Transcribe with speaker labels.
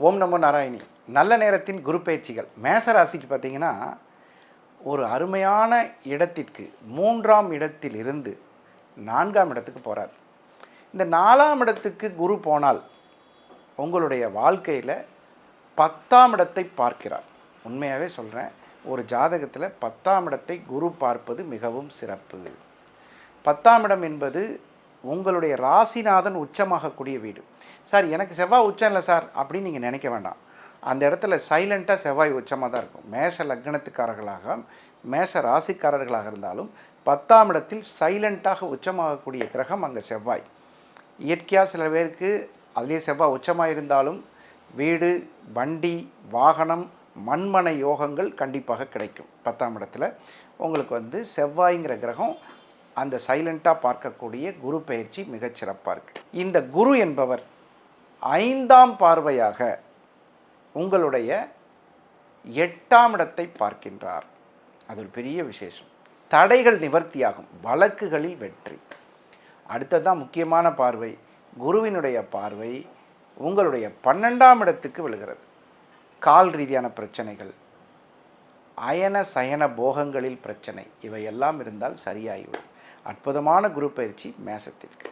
Speaker 1: ஓம் நமோ நாராயணி. நல்ல நேரத்தின் குரு பயிற்சிகள் மேச ராசிக்கு பார்த்தீங்கன்னா ஒரு அருமையான இடத்திற்கு 3ஆம் இடத்தில் இருந்து 4ஆம் இடத்துக்கு போகிறார். இந்த 4ஆம் இடத்துக்கு குரு போனால் உங்களுடைய வாழ்க்கையில் 10ஆம் இடத்தை பார்க்கிறார். உண்மையாகவே சொல்கிறேன், ஒரு ஜாதகத்தில் 10ஆம் இடத்தை குரு பார்ப்பது மிகவும் சிறப்பு. 10ஆம் இடம் என்பது உங்களுடைய ராசிநாதன் உச்சமாகக்கூடிய வீடு. சார் எனக்கு செவ்வாய் உச்சம் இல்லை சார் அப்படின்னு நீங்கள் நினைக்க வேண்டாம். அந்த இடத்துல சைலண்ட்டாக செவ்வாய் உச்சமாக தான் இருக்கும். மேஷ லக்னத்துக்காரர்களாக மேஷ ராசிக்காரர்களாக இருந்தாலும் 10ஆம் இடத்தில் சைலண்ட்டாக உச்சமாகக்கூடிய கிரகம் அங்கே செவ்வாய். இயற்கையாக சில பேருக்கு அதுலேயே செவ்வாய் உச்சமாக இருந்தாலும் வீடு, வண்டி, வாகனம், மண்மனை யோகங்கள் கண்டிப்பாக கிடைக்கும். 10ஆம் இடத்துல உங்களுக்கு செவ்வாய்ங்கிற கிரகம் அந்த சைலண்ட்டாக பார்க்கக்கூடிய குரு பயிற்சி மிகச்சிறப்பாக இருக்குது. இந்த குரு என்பவர் 5ஆம் பார்வையாக உங்களுடைய 8ஆம் இடத்தை பார்க்கின்றார். அது ஒரு பெரிய விசேஷம். தடைகள் நிவர்த்தியாகும், வழக்குகளில் வெற்றி. அடுத்ததான் முக்கியமான பார்வை, குருவினுடைய பார்வை உங்களுடைய 12ஆம் இடத்துக்கு விழுகிறது. கால் ரீதியான பிரச்சனைகள், அயன சயன போகங்களில் பிரச்சனை, இவையெல்லாம் இருந்தால் சரியாகிவிடும். அற்புதமான குரு பயிற்சி மேசத்திற்கு.